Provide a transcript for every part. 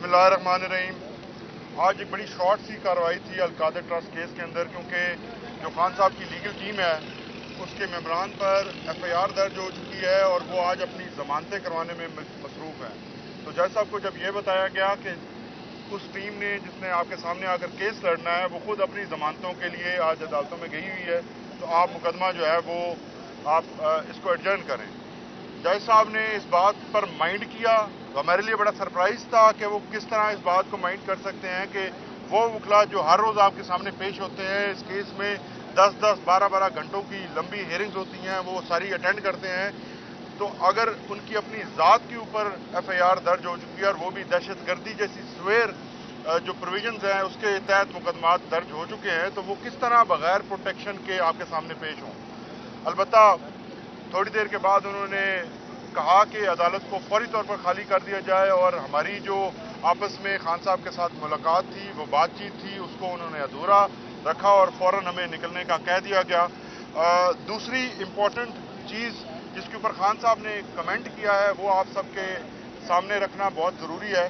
बिस्मिल्लाहिर्रहमानिर्रहीम। आज एक बड़ी शॉर्ट सी कार्रवाई थी अलकादर ट्रस्ट केस के अंदर, क्योंकि जो खान साहब की लीगल टीम है उसके मेंबरान पर FIR दर्ज हो चुकी है और वो आज अपनी ज़मानतें करवाने में मसरूफ़ हैं। तो जज साहब को जब ये बताया गया कि उस टीम ने जिसने आपके सामने आकर केस लड़ना है वो खुद अपनी ज़मानतों के लिए आज अदालतों में गई हुई है, तो आप मुकदमा जो है वो आप इसको एडजर्न करें। जज साहब ने इस बात पर माइंड किया तो हमारे लिए बड़ा सरप्राइज था कि वो किस तरह इस बात को माइंड कर सकते हैं कि वो वकला जो हर रोज़ आपके सामने पेश होते हैं इस केस में 10-10, 12-12 घंटों की लंबी हेयरिंग्स होती हैं, वो सारी अटेंड करते हैं। तो अगर उनकी अपनी ज़ात के ऊपर FIR दर्ज हो चुकी है और वो भी दहशतगर्दी जैसी स्वेर जो प्रोविजंस हैं उसके तहत मुकदमात दर्ज हो चुके हैं, तो वो किस तरह बगैर प्रोटेक्शन के आपके सामने पेश हों। अलबत्ता थोड़ी देर के बाद उन्होंने कहा कि अदालत को फौरी तौर पर खाली कर दिया जाए और हमारी जो आपस में खान साहब के साथ मुलाकात थी, वो बातचीत थी, उसको उन्होंने अधूरा रखा और फ़ौरन हमें निकलने का कह दिया गया। दूसरी इम्पॉर्टेंट चीज़ जिसके ऊपर खान साहब ने कमेंट किया है वो आप सबके सामने रखना बहुत ज़रूरी है।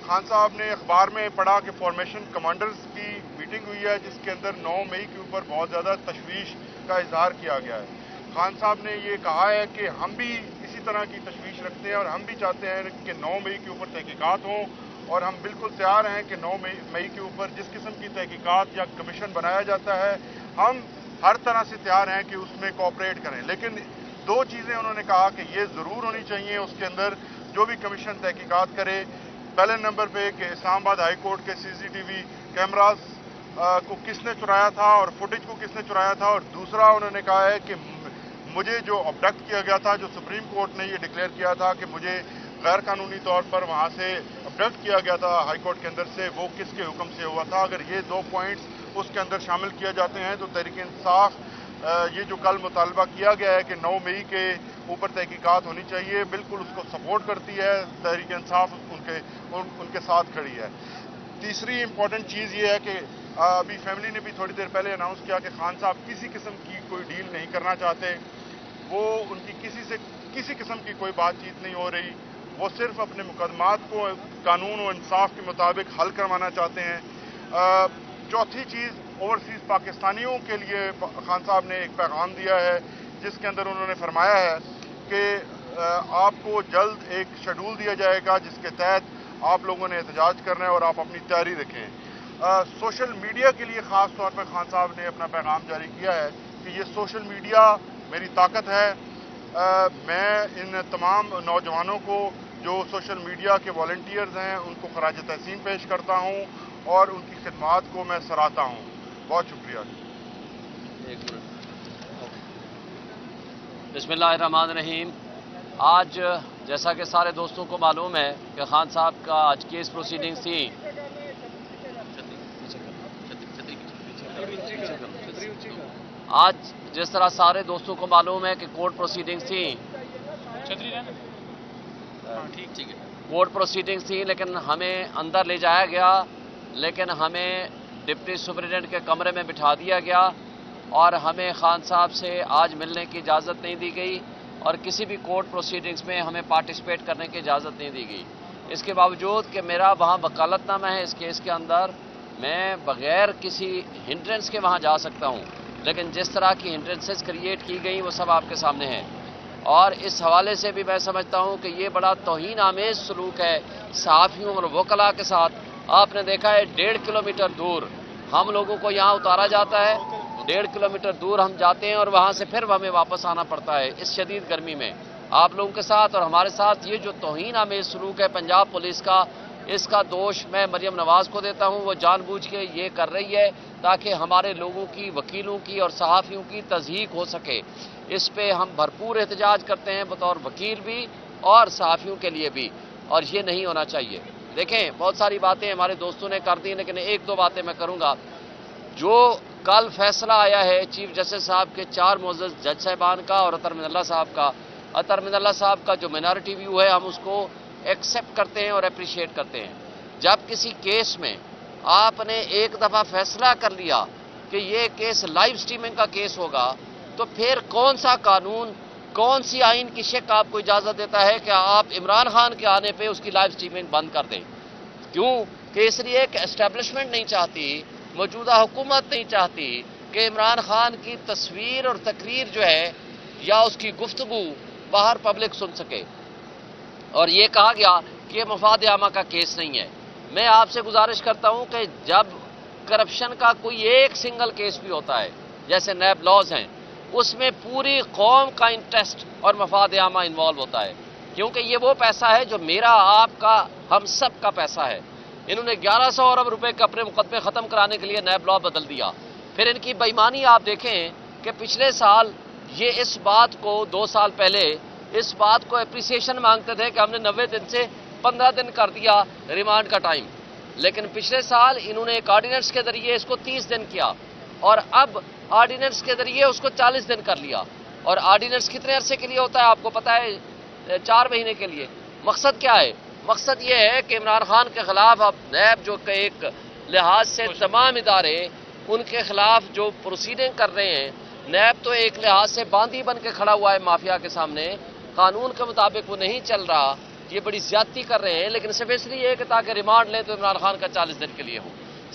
खान साहब ने अखबार में पढ़ा कि फॉर्मेशन कमांडर्स की मीटिंग हुई है जिसके अंदर 9 मई के ऊपर बहुत ज़्यादा तशवीश का इजहार किया गया है। खान साहब ने ये कहा है कि हम भी इसी तरह की तशवीश रखते हैं और हम भी चाहते हैं कि 9 मई के ऊपर तहकीकात हों और हम बिल्कुल तैयार हैं कि 9 मई के ऊपर जिस किस्म की तहकीकात या कमीशन बनाया जाता है हम हर तरह से तैयार हैं कि उसमें कोऑपरेट करें। लेकिन 2 चीज़ें उन्होंने कहा कि ये ज़रूर होनी चाहिए उसके अंदर जो भी कमीशन तहकीकात करे। पहले नंबर पे कि इस्लामाबाद हाई कोर्ट के CCTV कैमरास को किसने चुराया था और फुटेज को किसने चुराया था, और दूसरा उन्होंने कहा है कि मुझे जो अबडक्ट किया गया था, जो सुप्रीम कोर्ट ने ये डिक्लेयर किया था कि मुझे गैर कानूनी तौर पर वहाँ से अबडक्ट किया गया था हाई कोर्ट के अंदर से, वो किसके हुक्म से हुआ था। अगर ये 2 पॉइंट्स उसके अंदर शामिल किए जाते हैं तो तहरीक इंसाफ ये जो कल मुतालबा किया गया है कि 9 मई के ऊपर तहकीकात होनी चाहिए, बिल्कुल उसको सपोर्ट करती है। तहरीक इंसाफ उनके साथ खड़ी है। तीसरी इम्पॉर्टेंट चीज़ ये है कि अभी फैमिली ने भी थोड़ी देर पहले अनाउंस किया कि खान साहब किसी किस्म की कोई डील नहीं करना चाहते, वो उनकी किसी किस्म की कोई बातचीत नहीं हो रही, वो सिर्फ अपने मुकदमात को कानून और इंसाफ के मुताबिक हल करवाना चाहते हैं। चौथी चीज़, ओवरसीज़ पाकिस्तानियों के लिए खान साहब ने एक पैगाम दिया है जिसके अंदर उन्होंने फरमाया है कि आपको जल्द एक शेड्यूल दिया जाएगा जिसके तहत आप लोगों ने एहतजाज करना है और आप अपनी तैयारी रखें। सोशल मीडिया के लिए ख़ास तौर पर खान साहब ने अपना पैगाम जारी किया है कि ये सोशल मीडिया मेरी ताकत है। मैं इन तमाम नौजवानों को जो सोशल मीडिया के वॉलंटियर्स हैं उनको खराज तहसीन पेश करता हूँ और उनकी खिदमात को मैं सराहता हूँ। बहुत शुक्रिया। बिस्मिल्लाहिर्रहमानिर्रहीम। आज जैसा कि सारे दोस्तों को मालूम है कि खान साहब का आज केस प्रोसीडिंग्स थी। आज जिस तरह सारे दोस्तों को मालूम है कि कोर्ट प्रोसीडिंग्स थी, कोर्ट प्रोसीडिंग्स थी, लेकिन हमें अंदर ले जाया गया, लेकिन हमें डिप्टी सुपरिटेंडेंट के कमरे में बिठा दिया गया और हमें खान साहब से आज मिलने की इजाज़त नहीं दी गई और किसी भी कोर्ट प्रोसीडिंग्स में हमें पार्टिसिपेट करने की इजाज़त नहीं दी गई। इसके बावजूद कि मेरा वहाँ वकालतनामा है इस केस के अंदर, मैं बग़ैर किसी हिंड्रेंस के वहाँ जा सकता हूँ, लेकिन जिस तरह की हिंड्रेंसेस क्रिएट की गई वो सब आपके सामने हैं। और इस हवाले से भी मैं समझता हूँ कि ये बड़ा तौहीन आमेज़ सलूक है सहाफ़ियों और वकला के साथ। आपने देखा है 1.5 किलोमीटर दूर हम लोगों को यहाँ उतारा जाता है, 1.5 किलोमीटर दूर हम जाते हैं और वहाँ से फिर हमें वापस आना पड़ता है इस शदीद गर्मी में। आप लोगों के साथ और हमारे साथ ये जो तौहीन आमेज़ सलूक है पंजाब पुलिस का, इसका दोष मैं मरियम नवाज़ को देता हूँ। वो जानबूझ के ये कर रही है ताकि हमारे लोगों की, वकीलों की और सहाफ़ियों की तज़हीक हो सके। इस पे हम भरपूर एहतजाज करते हैं बतौर वकील भी और सहाफ़ियों के लिए भी, और ये नहीं होना चाहिए। देखें, बहुत सारी बातें हमारे दोस्तों ने कर दी, लेकिन 1-2 बातें मैं करूँगा। जो कल फैसला आया है चीफ जस्टिस साहब के 4 मुअज़्ज़ज़ जज साहिबान का और अतर मिनल्ला साहब का, अतर मिनल्ला साहब का जो मिनॉरिटी व्यू है हम उसको एक्सेप्ट करते हैं और अप्रिशिएट करते हैं। जब किसी केस में आपने एक दफ़ा फैसला कर लिया कि ये केस लाइव स्ट्रीमिंग का केस होगा, तो फिर कौन सा कानून, कौन सी आइन की शिक आपको इजाज़त देता है कि आप इमरान खान के आने पे उसकी लाइव स्ट्रीमिंग बंद कर दें। کیوں کہ اس لیے کہ اسٹیبلشمنٹ نہیں چاہتی، موجودہ حکومت نہیں چاہتی کہ عمران خان کی تصویر اور تقریر جو ہے یا اس کی گفتگو باہر پبلک سن سکے۔ اور یہ کہا گیا کہ یہ مفاد عامہ کا کیس نہیں ہے۔ میں آپ سے گزارش کرتا ہوں کہ جب کرپشن کا کوئی ایک سنگل کیس بھی ہوتا ہے، جیسے نیب لاز ہیں، اس میں پوری قوم کا انٹرسٹ اور مفاد عامہ انوالو ہوتا ہے، کیونکہ یہ وہ پیسہ ہے جو میرا، آپ کا، ہم سب کا پیسہ ہے۔ انہوں نے 1100 ارب روپے کے اپنے مقدمے ختم کرانے کے لیے نیب لا بدل دیا۔ پھر ان کی بے ایمانی آپ دیکھیں کہ پچھلے سال یہ اس بات کو 2 سال پہلے اس بات کو اپریسیشن مانگتے تھے کہ ہم نے 90 دن سے 15 دن کر دیا ریمانڈ کا ٹائم، لیکن پچھلے سال انہوں نے ایک آرڈیننس کے ذریعے اس کو 30 دن کیا، اور اب آرڈیننس کے ذریعے اس کو 40 دن کر لیا۔ اور آرڈیننس کتنے عرصے کے لیے ہوتا ہے آپ کو پتا ہے؟ 4 مہینے کے لیے۔ مقصد کیا ہے؟ مقصد یہ ہے کہ عمران خان کے خلاف اب نیب جو کہ ایک لحاظ سے تمام ادارے ان کے خلاف جو پروسیڈنگ کر رہے ہیں، نیب تو ایک لحاظ سے باندھی بن کے کھڑا ہوا ہے مافیا کے سامنے، قانون کے مطابق وہ نہیں چل رہا، یہ بڑی زیادتی کر رہے ہیں، لیکن صرف اس لیے کہ تاکہ ریمانڈ لیں تو عمران خان کا 40 دن کے لیے ہو۔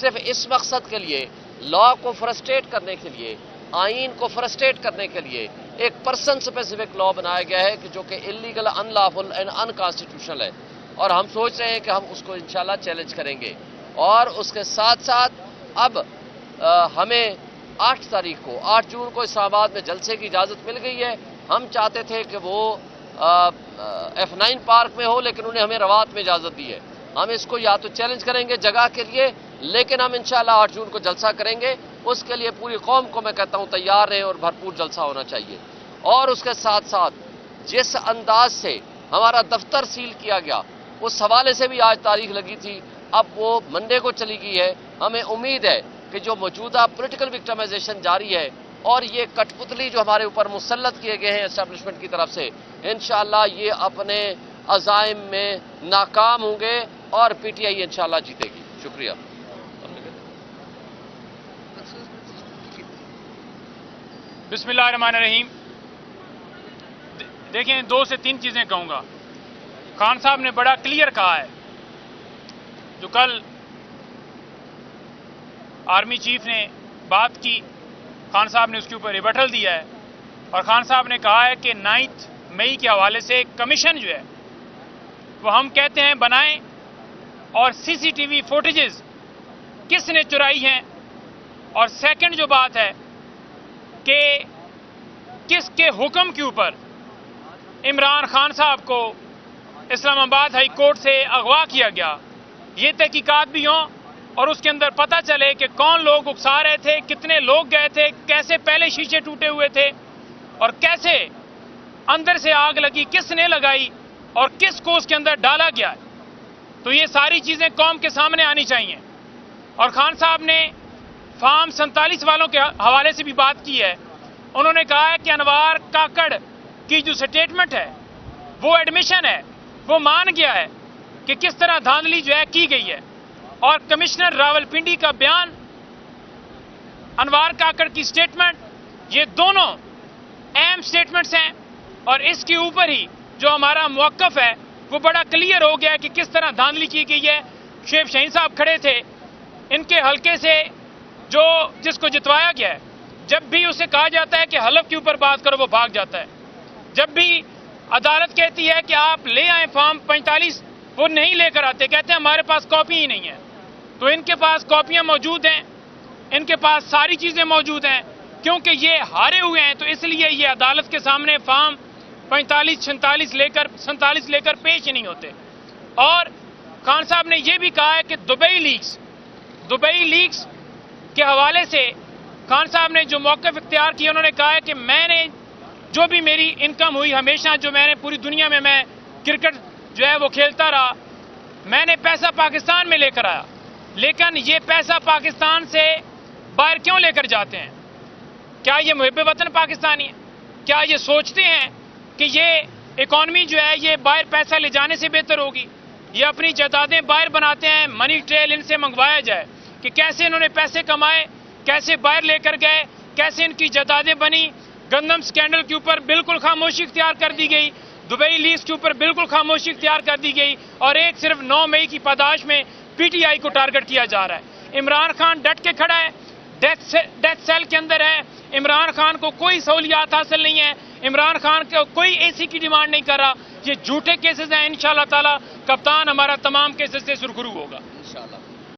صرف اس مقصد کے لیے، لا کو فرسٹریٹ کرنے کے لیے، آئین کو فرسٹریٹ کرنے کے لیے ایک پرسن اسپیسیفک لا بنایا گیا ہے کہ جو کہ illegal, in lawful and in constitutional ہے، اور ہم سوچ رہے ہیں کہ ہم اس کو انشاءاللہ چیلنج کریں گے۔ اور اس کے ساتھ ساتھ اب ہمیں 8 جون کو اسلام آباد میں جلسے کی اجازت مل گئی ہے۔ ہم چاہتے تھے کہ وہ F9 پارک میں ہو، لیکن انہیں ہمیں روات میں اجازت دی ہے۔ ہم اس کو یا تو چیلنج کریں گے جگہ کے لیے، لیکن ہم انشاءاللہ 8 جون کو جلسہ کریں گے۔ اس کے لیے پوری قوم کو میں کہتا ہوں تیار رہیں اور بھرپور جلسہ ہونا چاہیے۔ اور اس کے ساتھ ساتھ جس انداز سے ہمارا دفتر سیل کیا گیا، اس حوالے سے بھی آج تاریخ لگی تھی، اب وہ منڈے کو چلی گئی ہے۔ ہمیں امید ہے کہ جو موجودہ پولیٹیکل وکٹمائزیشن جاری ہے اور یہ کٹ پتلی جو ہمارے اوپر مسلط کیے گئے ہیں اسٹیبلشمنٹ کی طرف سے، انشاءاللہ یہ اپنے عزائم میں ناکام ہوں گے اور پی ٹی آئی انشاءاللہ جیتے گی۔ شکریہ۔ بسم اللہ الرحمن الرحیم۔ دیکھیں، 2 سے 3 چیزیں کہوں گا۔ خان صاحب نے بڑا کلیئر کہا ہے، جو کل آرمی چیف نے بات کی، خان صاحب نے اس کے اوپر ریبٹل دیا ہے، اور خان صاحب نے کہا ہے کہ 9 مئی کے حوالے سے کمیشن جو ہے وہ ہم کہتے ہیں بنائیں، اور CCTV فوٹیجز کس نے چرائی ہیں، اور سیکنڈ جو بات ہے کہ کس کے حکم کے اوپر عمران خان صاحب کو اسلام آباد ہائی کورٹ سے اغوا کیا گیا، یہ تحقیقات بھی ہوں اور اس کے اندر پتہ چلے کہ کون لوگ اکسا رہے تھے، کتنے لوگ گئے تھے، کیسے پہلے شیشے ٹوٹے ہوئے تھے، اور کیسے اندر سے آگ لگی، کس نے لگائی اور کس کو اس کے اندر ڈالا گیا ہے۔ تو یہ ساری چیزیں قوم کے سامنے آنی چاہیے۔ اور خان صاحب نے فارم 47 والوں کے حوالے سے بھی بات کی ہے۔ انہوں نے کہا ہے کہ انوار کاکڑ کی جو سٹیٹمنٹ ہے وہ ایڈمیشن ہے، وہ مان گیا ہے کہ کس طرح دھاندلی جو ہے کی گئی ہے، اور کمشنر راولپنڈی کا بیان، انوار کاکڑ کی سٹیٹمنٹ، یہ دونوں اہم سٹیٹمنٹس ہیں، اور اس کے اوپر ہی جو ہمارا موقف ہے وہ بڑا کلیئر ہو گیا کہ کس طرح دھاندلی کی گئی ہے۔ شیخ شاہین صاحب کھڑے تھے، ان کے حلقے سے جس کو جتوایا گیا ہے، جب بھی اسے کہا جاتا ہے کہ حلف کے اوپر بات کرو وہ بھاگ جاتا ہے۔ جب بھی عدالت کہتی ہے کہ آپ لے آئیں فارم 45، وہ نہیں لے کر آتے، کہتے ہیں ہمارے پاس کاپی ہی نہیں ہے۔ تو ان کے پاس کاپیاں موجود ہیں، ان کے پاس ساری چیزیں موجود ہیں، کیونکہ یہ ہارے ہوئے ہیں، تو اس لیے یہ عدالت کے سامنے فارم 45 46 لے کر 47 لے کر پیش ہی نہیں ہوتے۔ اور خان صاحب نے یہ بھی کہا ہے کہ دبئی لیکس کے حوالے سے خان صاحب نے جو موقف اختیار کیا، انہوں نے کہا ہے کہ میں نے جو بھی میری انکم ہوئی، ہمیشہ جو میں نے پوری دنیا میں کرکٹ جو ہے وہ کھیلتا رہا، میں نے پیسہ پاکستان میں لے کر آیا، لیکن یہ پیسہ پاکستان سے باہر کیوں لے کر جاتے ہیں؟ کیا یہ محب وطن پاکستانی ہیں؟ کیا یہ سوچتے ہیں کہ یہ اکانومی جو ہے یہ باہر پیسہ لے جانے سے بہتر ہوگی؟ یہ اپنی جائیدادیں باہر بناتے ہیں، منی ٹریل ان سے منگوایا جائے کہ کیسے انہوں نے پیسے کمائے، کیسے باہر لے کر گئے، کیسے ان کی جائیدادیں بنی۔ گندم سکینڈل کے اوپر بالکل خاموشی اختیار کر دی گئی، دبئی لیز کے اوپر بالکل خاموشی اختیار کر دی گئی، اور ایک صرف 9 مئی کی پاداش میں پی ٹی آئی کو ٹارگٹ کیا جا رہا ہے. عمران خان ڈٹ کے کھڑا ہے, ڈیتھ سیل کے اندر ہے. عمران خان کو کوئی سہولیات حاصل نہیں ہے. عمران خان کو کوئی اے سی کی ڈیمانڈ نہیں کر رہا. یہ جھوٹے کیسز ہیں. انشاءاللہ تعالی کپتان ہمارا تمام کیسز سے سرخرو ہوگا. انشاءاللہ.